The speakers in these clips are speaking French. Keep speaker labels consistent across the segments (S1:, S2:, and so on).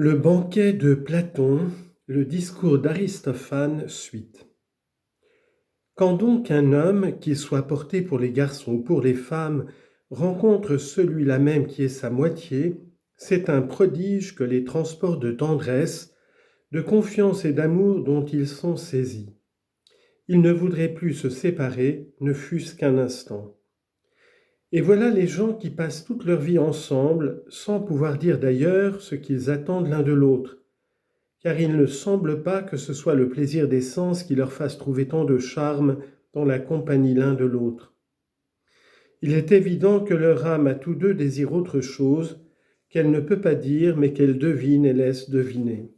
S1: Le banquet de Platon, le discours d'Aristophane, suite. Quand donc un homme, qu'il soit porté pour les garçons ou pour les femmes, rencontre celui-là même qui est sa moitié, c'est un prodige que les transports de tendresse, de confiance et d'amour dont ils sont saisis. Ils ne voudraient plus se séparer, ne fût-ce qu'un instant. Et voilà les gens qui passent toute leur vie ensemble, sans pouvoir dire d'ailleurs ce qu'ils attendent l'un de l'autre, car il ne semble pas que ce soit le plaisir des sens qui leur fasse trouver tant de charme dans la compagnie l'un de l'autre. Il est évident que leur âme à tous deux désire autre chose, qu'elle ne peut pas dire, mais qu'elle devine et laisse deviner.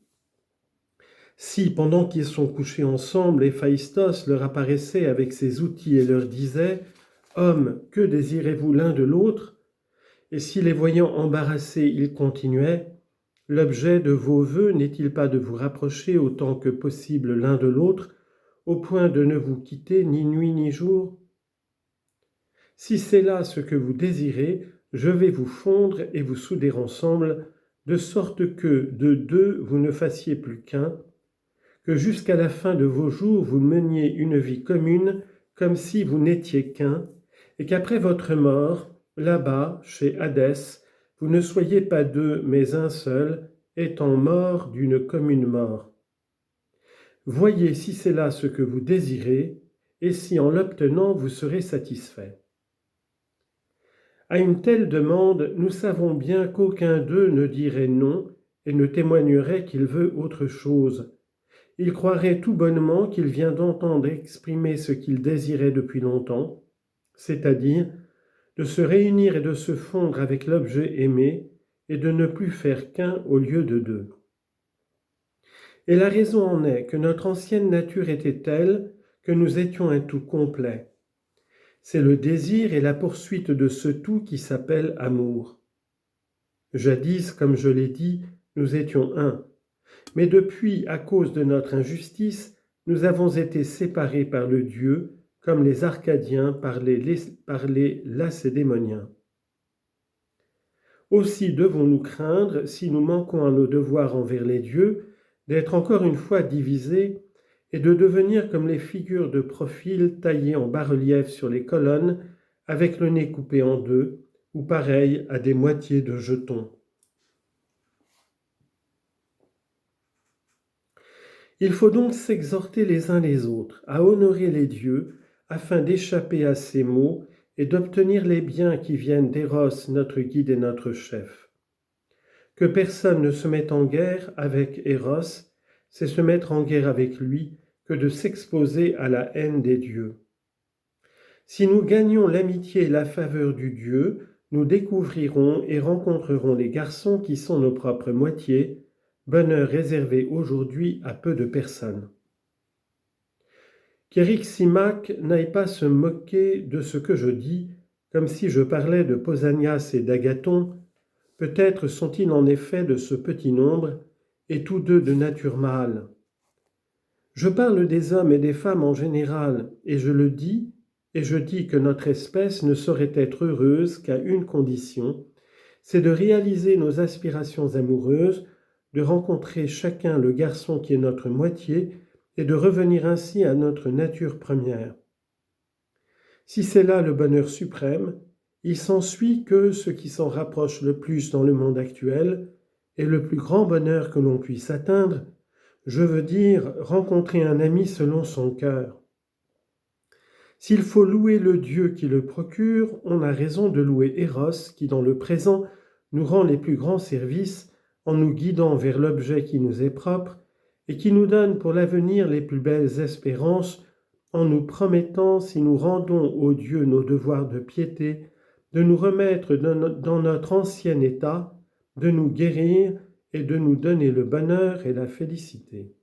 S1: Si, pendant qu'ils sont couchés ensemble, Héphaïstos leur apparaissait avec ses outils et leur disait « Hommes, que désirez-vous l'un de l'autre ?» Et si les voyant embarrassés, il continuait « L'objet de vos vœux n'est-il pas de vous rapprocher autant que possible l'un de l'autre, au point de ne vous quitter ni nuit ni jour ? Si c'est là ce que vous désirez, je vais vous fondre et vous souder ensemble, de sorte que de deux vous ne fassiez plus qu'un, que jusqu'à la fin de vos jours vous meniez une vie commune comme si vous n'étiez qu'un, et qu'après votre mort, là-bas, chez Hadès, vous ne soyez pas deux, mais un seul, étant morts d'une commune mort. Voyez si c'est là ce que vous désirez, et si en l'obtenant vous serez satisfait. À une telle demande, nous savons bien qu'aucun d'eux ne dirait non et ne témoignerait qu'il veut autre chose. Il croirait tout bonnement qu'il vient d'entendre exprimer ce qu'il désirait depuis longtemps, c'est-à-dire de se réunir et de se fondre avec l'objet aimé et de ne plus faire qu'un au lieu de deux. Et la raison en est que notre ancienne nature était telle que nous étions un tout complet. C'est le désir et la poursuite de ce tout qui s'appelle amour. Jadis, comme je l'ai dit, nous étions un. Mais depuis, à cause de notre injustice, nous avons été séparés par le Dieu, comme les Arcadiens par les Lacédémoniens. Aussi devons-nous craindre, si nous manquons à nos devoirs envers les dieux, d'être encore une fois divisés et de devenir comme les figures de profil taillées en bas-relief sur les colonnes, avec le nez coupé en deux, ou pareil à des moitiés de jetons. Il faut donc s'exhorter les uns les autres à honorer les dieux afin d'échapper à ces maux et d'obtenir les biens qui viennent d'Eros, notre guide et notre chef. Que personne ne se mette en guerre avec Eros, c'est se mettre en guerre avec lui que de s'exposer à la haine des dieux. Si nous gagnons l'amitié et la faveur du Dieu, nous découvrirons et rencontrerons les garçons qui sont nos propres moitiés, bonheur réservé aujourd'hui à peu de personnes. Qu'Eryximaque n'aille pas se moquer de ce que je dis, comme si je parlais de Pausanias et d'Agathon. Peut-être sont-ils en effet de ce petit nombre, et tous deux de nature mâle. Je parle des hommes et des femmes en général, et je dis que notre espèce ne saurait être heureuse qu'à une condition, c'est de réaliser nos aspirations amoureuses, de rencontrer chacun le garçon qui est notre moitié, et de revenir ainsi à notre nature première. Si c'est là le bonheur suprême, il s'ensuit que ce qui s'en rapproche le plus dans le monde actuel est le plus grand bonheur que l'on puisse atteindre, je veux dire rencontrer un ami selon son cœur. S'il faut louer le Dieu qui le procure, on a raison de louer Eros qui dans le présent nous rend les plus grands services en nous guidant vers l'objet qui nous est propre et qui nous donne pour l'avenir les plus belles espérances en nous promettant, si nous rendons au Dieu nos devoirs de piété, de nous remettre dans notre ancien état, de nous guérir et de nous donner le bonheur et la félicité.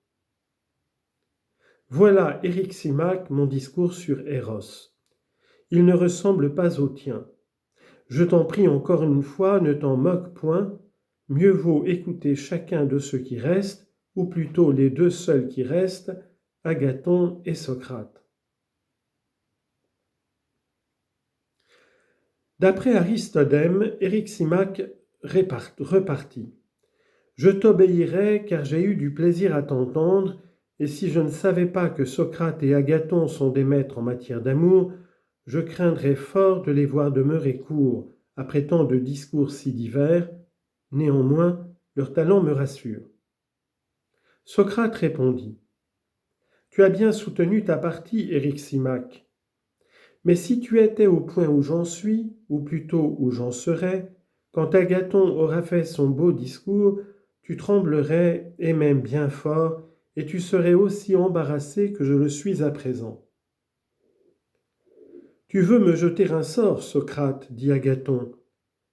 S1: Voilà, Eryximaque, mon discours sur Eros. Il ne ressemble pas au tien. Je t'en prie encore une fois, ne t'en moque point, mieux vaut écouter chacun de ceux qui restent, ou plutôt les deux seuls qui restent, Agathon et Socrate. D'après Aristodème, Eryximaque repartit. Je t'obéirai car j'ai eu du plaisir à t'entendre, et si je ne savais pas que Socrate et Agathon sont des maîtres en matière d'amour, je craindrais fort de les voir demeurer courts après tant de discours si divers. Néanmoins, leur talent me rassure. Socrate répondit: Tu as bien soutenu ta partie, Eryximaque. Mais si tu étais au point où j'en suis, ou plutôt où j'en serais, quand Agathon aura fait son beau discours, tu tremblerais, et même bien fort, et tu serais aussi embarrassé que je le suis à présent. Tu veux me jeter un sort, Socrate, dit Agathon.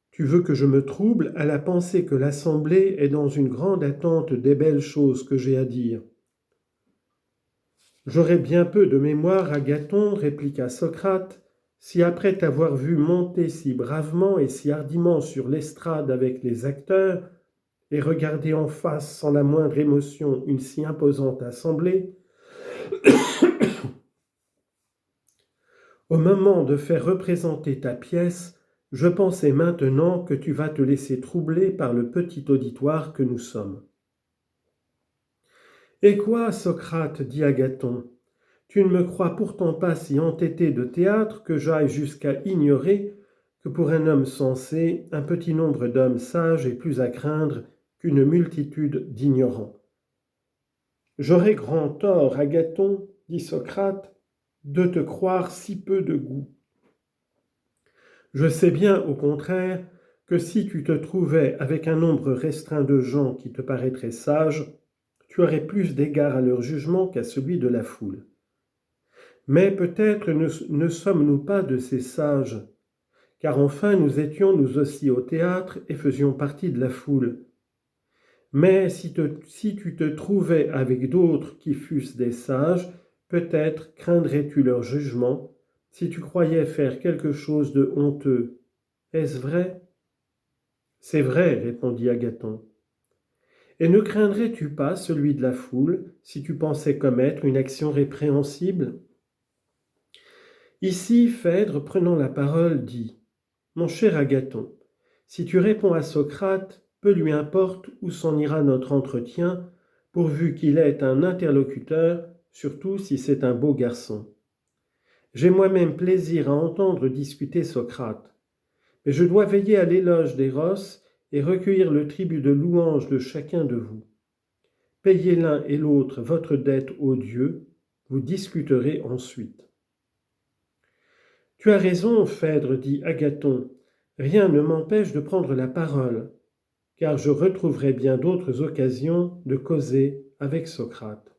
S1: Tu veux que je me trouble à la pensée que l'assemblée est dans une grande attente des belles choses que j'ai à dire. J'aurais bien peu de mémoire, Agathon, répliqua Socrate, si après t'avoir vu monter si bravement et si hardiment sur l'estrade avec les acteurs, et regarder en face sans la moindre émotion une si imposante assemblée, au moment de faire représenter ta pièce, je pensais maintenant que tu vas te laisser troubler par le petit auditoire que nous sommes. Et quoi, Socrate, dit Agathon, tu ne me crois pourtant pas si entêté de théâtre que j'aille jusqu'à ignorer que pour un homme sensé, un petit nombre d'hommes sages est plus à craindre qu'une multitude d'ignorants. J'aurais grand tort, Agathon, dit Socrate, de te croire si peu de goût. Je sais bien, au contraire, que si tu te trouvais avec un nombre restreint de gens qui te paraîtraient sages, tu aurais plus d'égard à leur jugement qu'à celui de la foule. Mais peut-être ne sommes-nous pas de ces sages, car enfin nous étions nous aussi au théâtre et faisions partie de la foule. Mais si tu te trouvais avec d'autres qui fussent des sages, peut-être craindrais-tu leur jugement si tu croyais faire quelque chose de honteux. Est-ce vrai ? C'est vrai, répondit Agathon. Et ne craindrais-tu pas celui de la foule si tu pensais commettre une action répréhensible ? Ici, Phèdre, prenant la parole, dit: Mon cher Agathon, si tu réponds à Socrate, peu lui importe où s'en ira notre entretien, pourvu qu'il ait un interlocuteur, surtout si c'est un beau garçon. J'ai moi-même plaisir à entendre discuter Socrate, mais je dois veiller à l'éloge d'Eros et recueillir le tribut de louange de chacun de vous. Payez l'un et l'autre votre dette aux dieux, vous discuterez ensuite. Tu as raison, Phèdre, dit Agathon, rien ne m'empêche de prendre la parole, car je retrouverai bien d'autres occasions de causer avec Socrate.